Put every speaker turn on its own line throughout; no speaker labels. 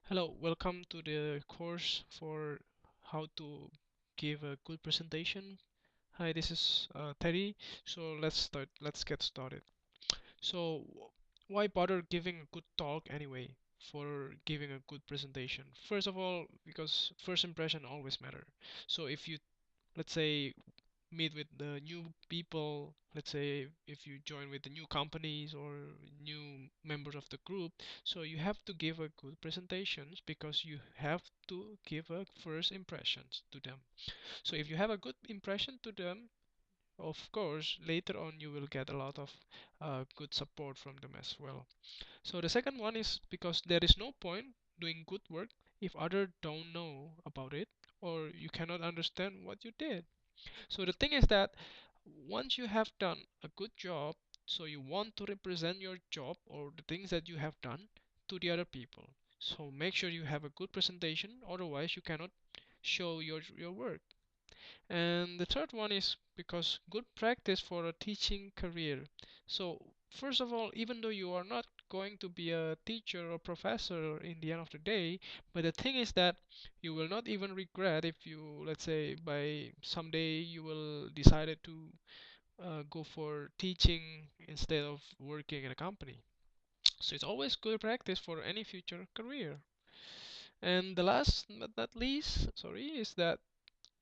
Hello, welcome to the course for how to give a good presentation. Hi, this is Teddy. So let's get started. So, why bother giving a good talk anyway for giving a good presentation? First of all, because first impression always matter. So if you, let's say, meet with the new people, let's say if you join with the new companies or new members of the group, so you have to give a good presentations because you have to give a first impressions to them. So if you have a good impression to them, of course later on you will get a lot of good support from them as well. So the second one is because there is no point doing good work if others don't know about it or you cannot understand what you did. So the thing is that once you have done a good job, so you want to represent your job or the things that you have done to the other people. So make sure you have a good presentation, otherwise you cannot show your work. And the third one is because good practice for a teaching career. So first of all, even though you are not going to be a teacher or professor in the end of the day, but the thing is that you will not even regret if you, let's say, by someday you will decided to go for teaching instead of working in a company. So it's always good practice for any future career. And the last but not least, sorry, is that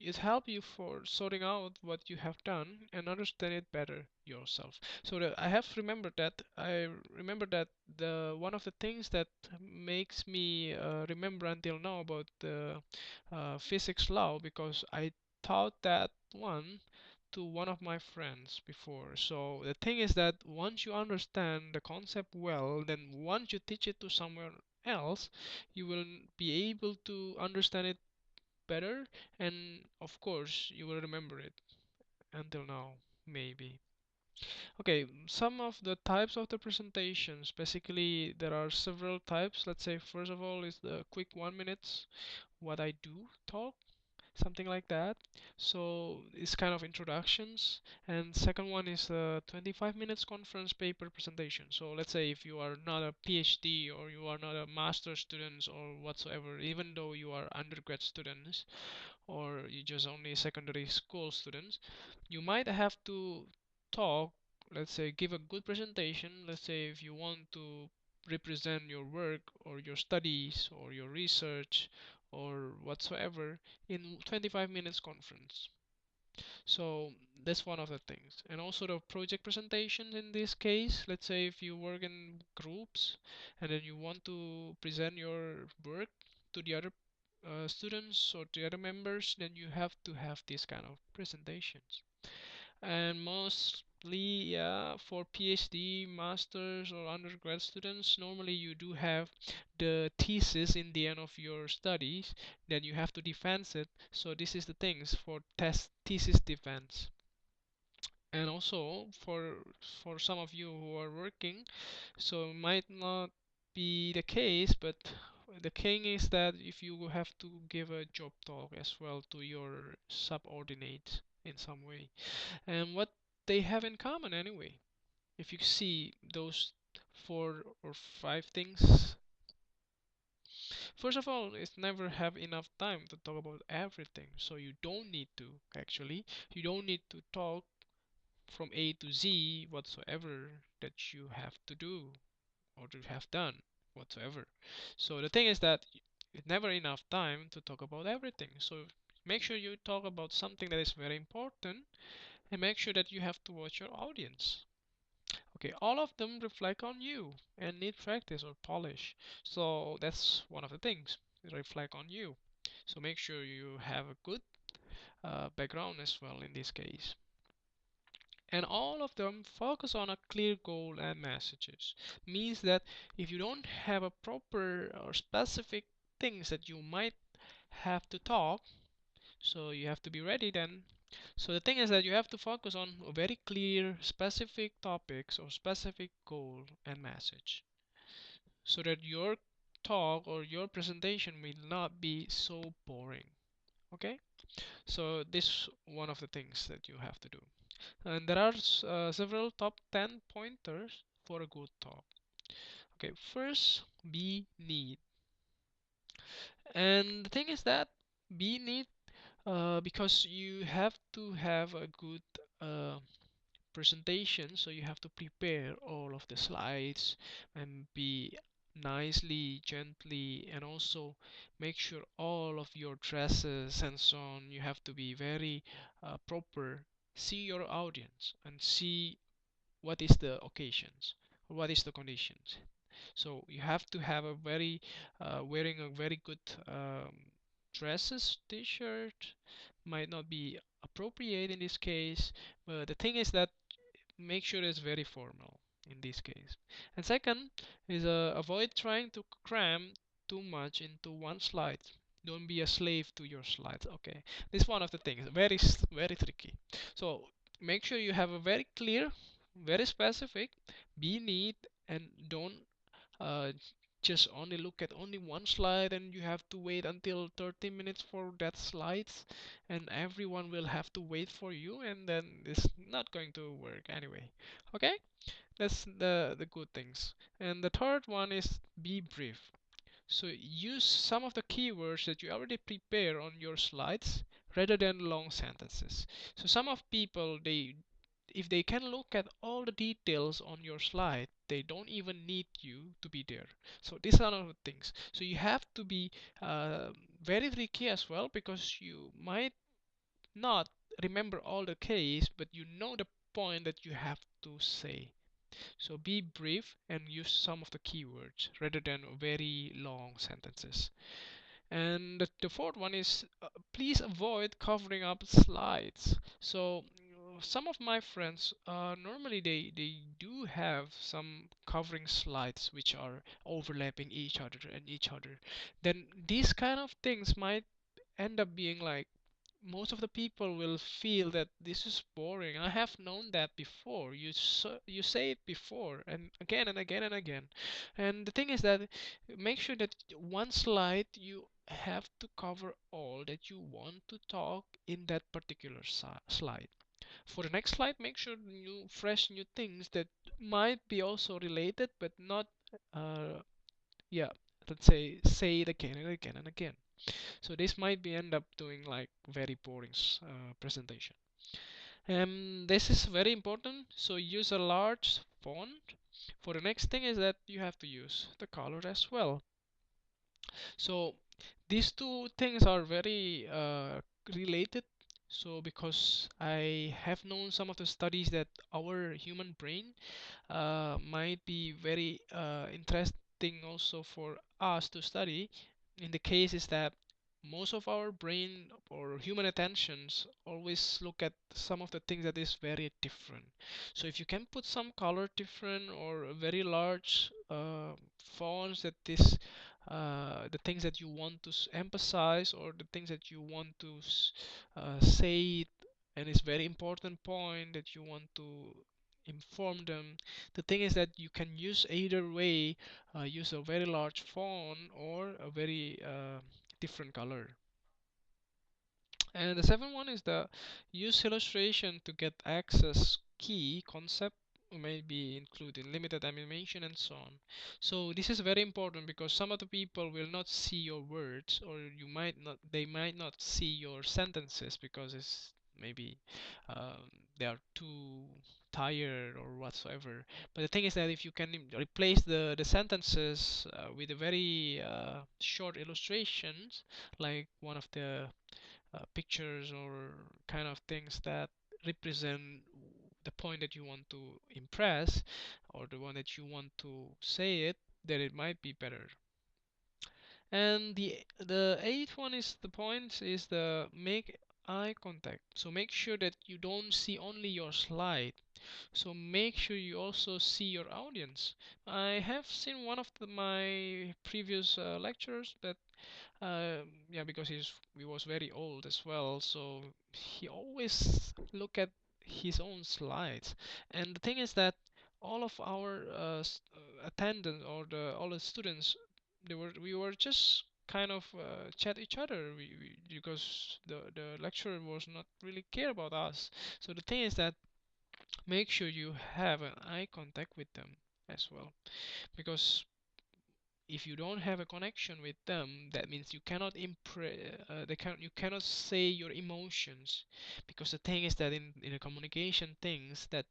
it helps you for sorting out what you have done and understand it better yourself. So I have remembered that I remember that the one of the things that makes me remember until now about the physics law because I taught that one to one of my friends before. So the thing is that once you understand the concept well, then once you teach it to someone else, you will be able to understand it better, and of course you will remember it until now, maybe. Okay, some of the types of the presentations, basically there are several types. Let's say first of all is the quick 1 minutes what I do talk, something like that. So it's kind of introductions. And second one is the 25 minutes conference paper presentation. So let's say if you are not a PhD or you are not a master student or whatsoever, even though you are undergrad students, or you just only secondary school students, you might have to talk, let's say, give a good presentation. Let's say if you want to represent your work or your studies or your research or whatsoever in 25 minutes conference. So that's one of the things. And also the project presentation in this case, let's say if you work in groups and then you want to present your work to the other students or the other members, then you have to have this kind of presentations. And mostly, yeah, for PhD, masters, or undergrad students, normally you do have the thesis in the end of your studies, then you have to defend it. So this is the things for test thesis defense. And also for some of you who are working, so it might not be the case, but the thing is that if you have to give a job talk as well to your subordinates in some way, and what they have in common anyway. If you see those 4 or 5 things, first of all, it's never have enough time to talk about everything. So you don't need to actually, you don't need to talk from A to Z whatsoever that you have to do or to have done whatsoever. So the thing is that it's never enough time to talk about everything. So make sure you talk about something that is very important and make sure that you have to watch your audience. Okay, all of them reflect on you and need practice or polish. So that's one of the things. They reflect on you. So make sure you have a good background as well in this case. And all of them focus on a clear goal and messages. Means that if you don't have a proper or specific things that you might have to talk, so you have to be ready then. So the thing is that you have to focus on a very clear, specific topics or specific goal and message, so that your talk or your presentation will not be so boring. Okay? So this one of the things that you have to do. And there are several top 10 pointers for a good talk. Okay, first, be neat. And the thing is that be neat, because you have to have a good uh, presentation, so you have to prepare all of the slides and be nicely, gently, and also make sure all of your dresses and so on, you have to be very proper. See your audience and see what is the occasions, what is the conditions. So you have to have a very wearing a very good dresses t-shirt might not be appropriate in this case, but the thing is that make sure it's very formal in this case. And second is avoid trying to cram too much into one slide. Don't be a slave to your slides. Okay, this is one of the things very tricky. So make sure you have a very clear, very specific, be neat, and don't uh, just only look at only one slide and you have to wait until 30 minutes for that slides and everyone will have to wait for you and then it's not going to work anyway. Okay, that's the good things. And the third one is be brief. So use some of the keywords that you already prepare on your slides rather than long sentences. So some of people, they if they can look at all the details on your slide, they don't even need you to be there. So these are the things. So you have to be very tricky as well because you might not remember all the case, but you know the point that you have to say. So be brief and use some of the keywords rather than very long sentences. And the fourth one is please avoid covering up slides. So some of my friends normally they do have some covering slides which are overlapping each other and each other. Then these kind of things might end up being like most of the people will feel that this is boring. I have known that before. You say it before and again and again and again. And the thing is that make sure that one slide you have to cover all that you want to talk in that particular slide. For the next slide, make sure new fresh new things that might be also related but not yeah, let's say it again and again and again. So this might be end up doing like very boring presentation. This is very important. So use a large font. For the next thing is that you have to use the color as well. So these two things are very related. So because I have known some of the studies that our human brain might be very interesting also for us to study. In the case is that most of our brain or human attentions always look at some of the things that is very different. So if you can put some color different or a very large fonts that is the things that you want to emphasize or the things that you want to say and it's very important point that you want to inform them. The thing is that you can use either way, use a very large font or a very different color. And the seventh one is the use illustration to get access key concept maybe including limited animation and so on. So this is very important because some of the people will not see your words or you might not they might not see your sentences because it's maybe they are too tired or whatsoever. But the thing is that if you can replace the sentences with a very short illustrations like one of the pictures or kind of things that represent the point that you want to impress or the one that you want to say it, then it might be better. And the eighth one is the point is the make eye contact. So make sure that you don't see only your slide. So make sure you also see your audience. I have seen one of my previous lecturers that yeah, because he was very old as well, so he always look at his own slides. And the thing is that all of our attendants or all the students, we were just kind of chat each other because the lecturer was not really care about us. So the thing is that make sure you have an eye contact with them as well, because if you don't have a connection with them, that means you cannot you cannot say your emotions, because the thing is that in a communication things, that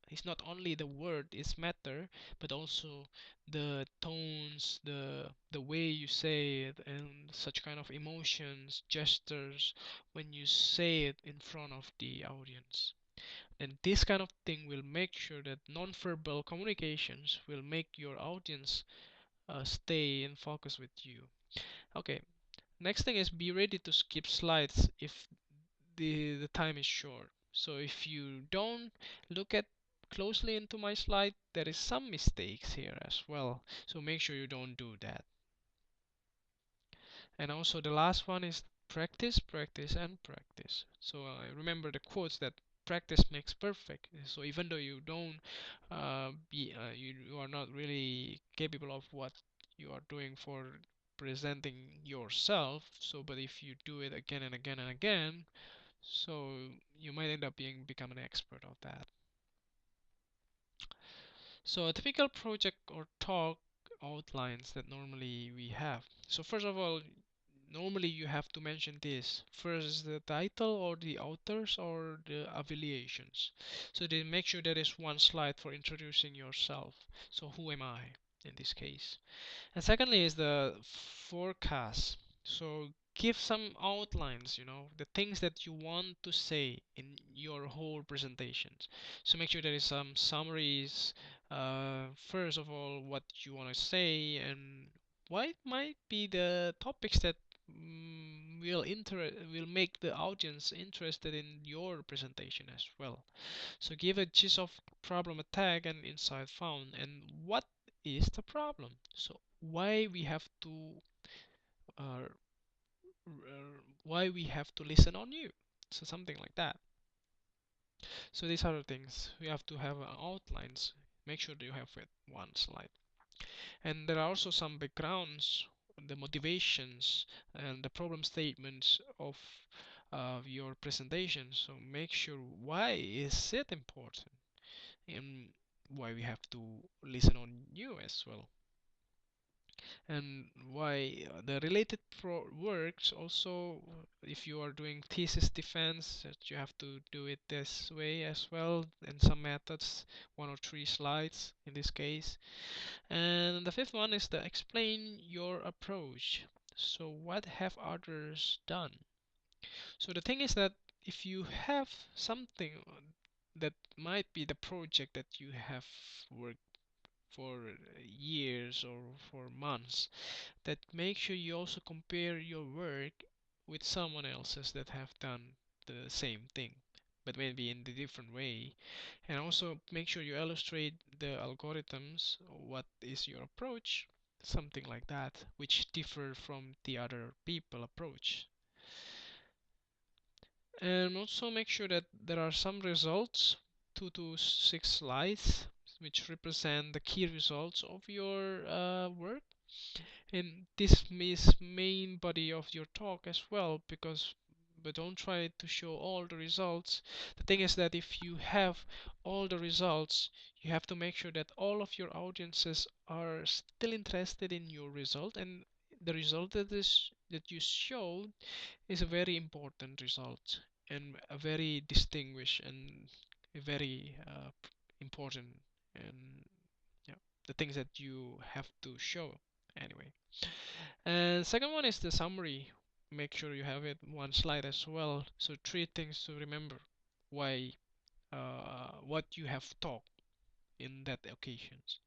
it's not only the word is matter, but also the tones, the way you say it, and such kind of emotions, gestures when you say it in front of the audience. And this kind of thing will make sure that non-verbal communications will make your audience stay and focus with you. Okay, next thing is be ready to skip slides if the time is short. So if you don't look at closely into my slide, there is some mistakes here as well. So make sure you don't do that. And also the last one is practice, practice, and practice. So remember the quotes that practice makes perfect. So even though you don't you are not really capable of what you are doing for presenting yourself. So but if you do it again and again and again, so you might end up become an expert of that. So a typical project or talk outlines that normally we have. So first of all, normally you have to mention this. First the title or the authors or the affiliations. So they make sure there is one slide for introducing yourself. So who am I in this case? And secondly is the forecast. So give some outlines, the things that you want to say in your whole presentations. So make sure there is some summaries. First of all, what you want to say and what might be the topics that will make the audience interested in your presentation as well. So give a gist of problem attack and insight found, and what is the problem. So uh, why we have to listen on you. So something like that. So these are the things we have to have outlines. Make sure that you have it one slide. And there are also some backgrounds, the motivations, and the problem statements of your presentation. So make sure why is it important and why we have to listen on you as well, and why the related works also. If you are doing thesis defense, that you have to do it this way as well, and some methods, 1 or 3 slides in this case. And the fifth one is to explain your approach. So what have others done? So the thing is that if you have something that might be the project that you have worked for years or for months, that make sure you also compare your work with someone else's that have done the same thing, but maybe in a different way. And also make sure you illustrate the algorithms, what is your approach, something like that, which differ from the other people approach. And also make sure that there are some results, 2 to 6 slides, which represent the key results of your work. And this is main body of your talk as well, because but don't try to show all the results. The thing is that if you have all the results, you have to make sure that all of your audiences are still interested in your result, and the result that you showed is a very important result and a very distinguished and a very important, and yeah, the things that you have to show anyway. And second one is the summary. Make sure you have it one slide as well. So 3 things to remember why what you have taught in that occasions.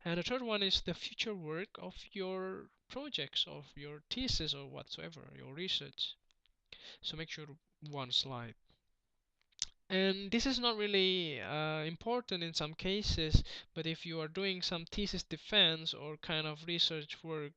And the third one is the future work of your projects, of your thesis or whatsoever, your research. So make sure one slide. And this is not really important in some cases, but if you are doing some thesis defense or kind of research work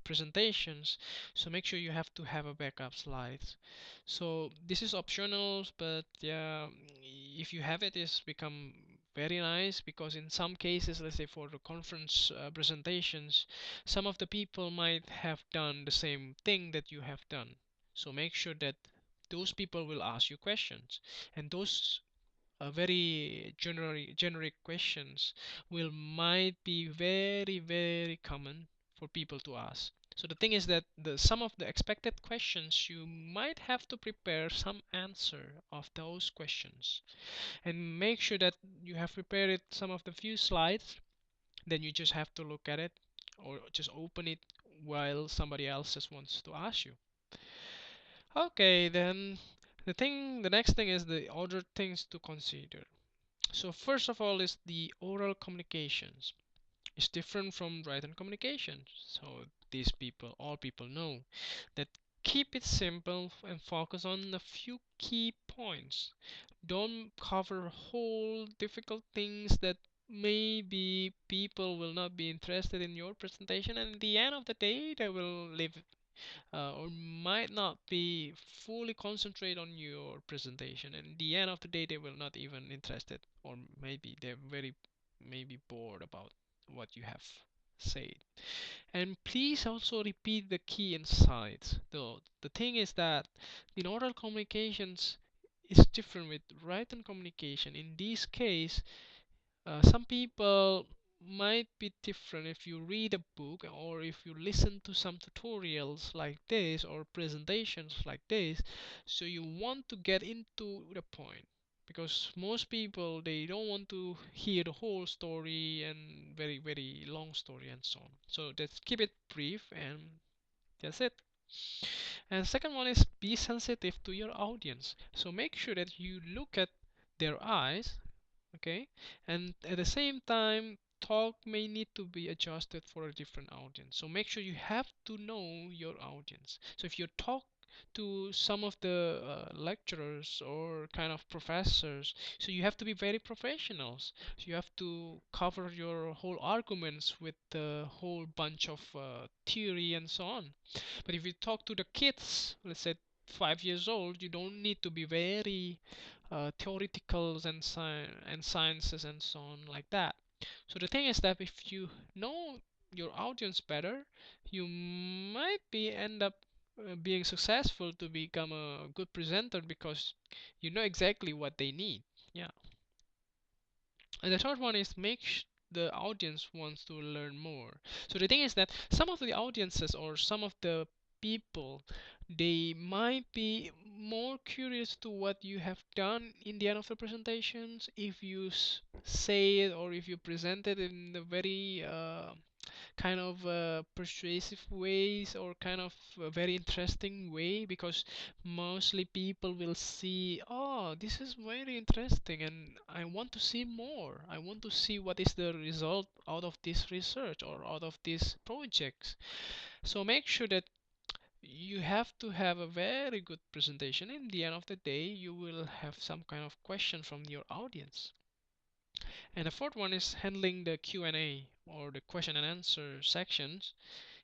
presentations, so make sure you have to have a backup slides. So this is optional, but yeah, if you have it, it's become very nice, because in some cases, let's say for the conference presentations, some of the people might have done the same thing that you have done. So make sure that those people will ask you questions, and those very generic questions will might be very common for people to ask. So the thing is that some of the expected questions you might have to prepare some answer of those questions, and make sure that you have prepared some of the few slides. Then you just have to look at it or just open it while somebody else just wants to ask you. Okay, then the next thing is the other things to consider. So first of all is the oral communications. It's different from written communications. So all people know that keep it simple and focus on a few key points. Don't cover whole difficult things that maybe people will not be interested in your presentation, and at the end of the day they will leave or might not be fully concentrate on your presentation, and at the end of the day they will not even interested, or maybe they're very maybe bored about what you have said. And please also repeat the key insights. The thing is that in oral communications is different with written communication. In this case, some people might be different if you read a book or if you listen to some tutorials like this or presentations like this. So you want to get into the point, because most people they don't want to hear the whole story and very long story and so on. So let's keep it brief, and that's it. And second one is be sensitive to your audience. So make sure that you look at their eyes, okay, and at the same time talk may need to be adjusted for a different audience. So make sure you have to know your audience. So if you talk to some of the lecturers or kind of professors, so you have to be very professionals. So you have to cover your whole arguments with a whole bunch of theory and so on. But if you talk to the kids, let's say 5 years old, you don't need to be very theoreticals and sciences and so on like that. So the thing is that if you know your audience better, you might be end up being successful to become a good presenter, because you know exactly what they need. Yeah. And the third one is the audience wants to learn more. So the thing is that some of the audiences or some of the people, they might be more curious to what you have done in the end of the presentations if you say it or if you present it in the very kind of persuasive ways or kind of a very interesting way, because mostly people will see, oh, this is very interesting and I want to see more. I want to see what is the result out of this research or out of these projects. So make sure that you have to have a very good presentation. In the end of the day, you will have some kind of question from your audience. And the fourth one is handling the Q&A or the question and answer sections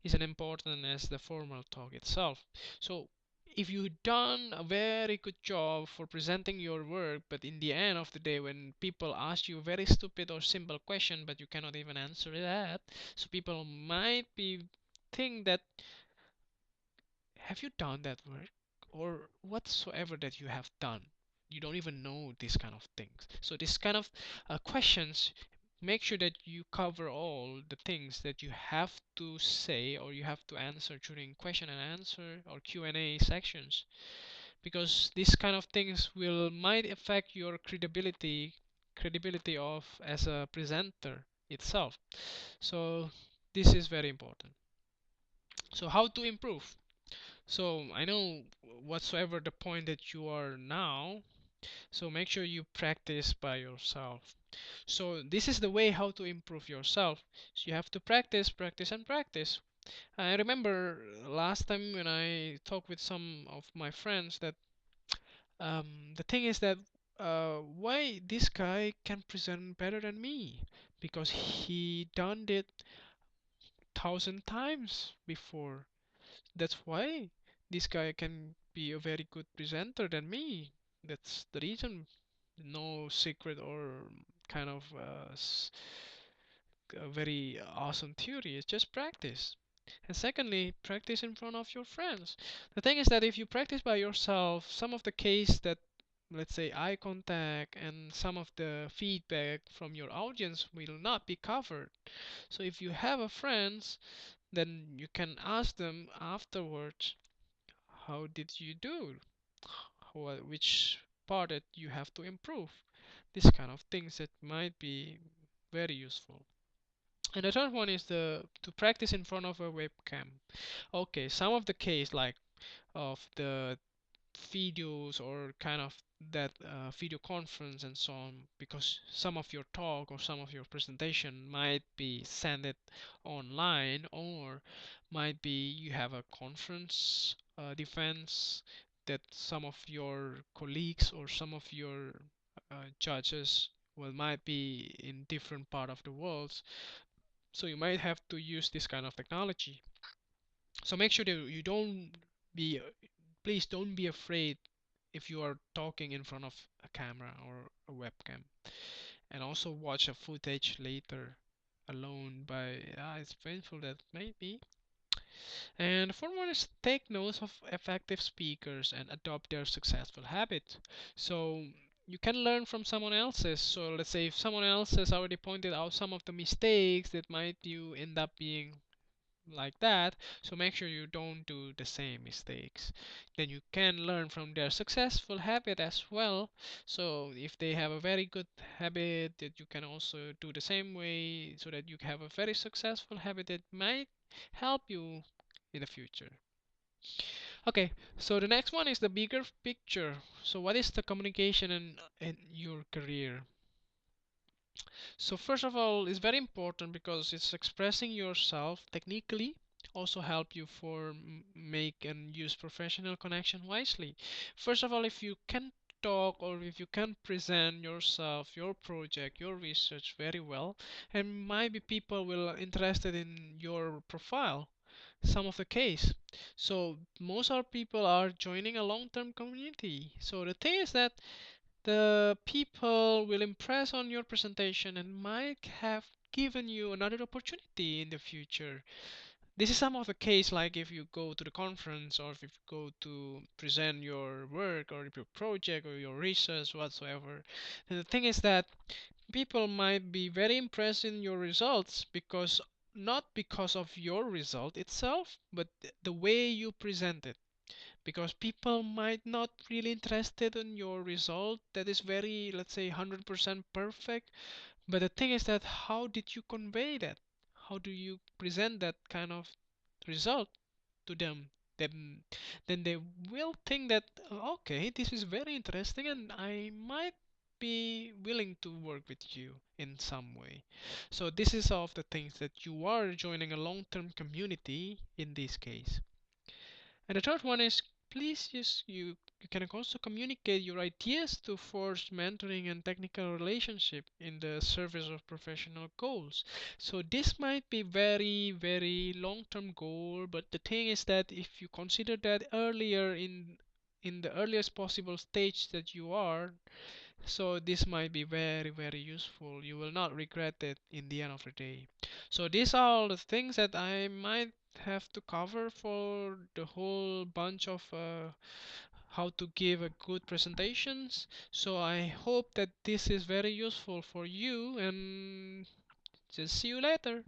is as important as the formal talk itself. So if you've done a very good job for presenting your work, but in the end of the day, when people ask you a very stupid or simple question, but you cannot even answer that, so people might be think that have you done that work or whatsoever that you have done. You don't even know these kind of things. So this kind of questions, make sure that you cover all the things that you have to say or you have to answer during question and answer or Q&A sections, because these kind of things will might affect your credibility of as a presenter itself. So this is very important. So how to improve? So I know whatsoever the point that you are now, so make sure you practice by yourself. So this is the way how to improve yourself. So you have to practice, practice, and practice. I remember last time when I talked with some of my friends that the thing is that why this guy can present better than me, because he done it 1,000 times before. That's why this guy can be a very good presenter than me. That's the reason. No secret or kind of a very awesome theory. It's just practice. And secondly, practice in front of your friends. The thing is that if you practice by yourself, some of the case that let's say, eye contact and some of the feedback from your audience will not be covered. So if you have a friends, then you can ask them afterwards, how did you do? Which part that you have to improve? This kind of things that might be very useful. And the third one is the to practice in front of a webcam. Okay, some of the case like of the videos or kind of that video conference and so on, because some of your talk or some of your presentation might be sent it online, or might be you have a conference defense that some of your colleagues or some of your judges well might be in different part of the world, so you might have to use this kind of technology. So make sure that you don't be please don't be afraid if you are talking in front of a camera or a webcam, and also watch a footage later alone by it's painful that maybe. And the fourth one is take notes of effective speakers and adopt their successful habit. So you can learn from someone else's. So let's say if someone else has already pointed out some of the mistakes that might you end up being like that, so make sure you don't do the same mistakes. Then you can learn from their successful habit as well. So if they have a very good habit, that you can also do the same way, so that you have a very successful habit that might help you in the future. Okay, so the next one is the bigger picture. So what is the communication in your career? So first of all, it's very important because it's expressing yourself technically also help you for make and use professional connection wisely. First of all, if you can talk or if you can present yourself, your project, your research very well, and maybe people will interested in your profile. Some of the case. So most of people are joining a long-term community. So the thing is that the people will impress on your presentation and might have given you another opportunity in the future. This is some of the case like if you go to the conference or if you go to present your work or your project or your research whatsoever. And the thing is that people might be very impressed in your results because not because of your result itself, but the way you present it, because people might not really interested in your result that is very, let's say, 100% perfect. But the thing is that how did you convey that? How do you present that kind of result to them? Then then they will think that okay, this is very interesting and I might be willing to work with you in some way. So this is all of the things that you are joining a long-term community in this case. And the third one is please use you can also communicate your ideas to forge mentoring and technical relationship in the service of professional goals. So this might be very, very long-term goal, but the thing is that if you consider that earlier in the earliest possible stage that you are, so this might be very, very useful. You will not regret it in the end of the day. So these are all the things that I might have to cover for the whole bunch of how to give a good presentations. So I hope that this is very useful for you and just see you later.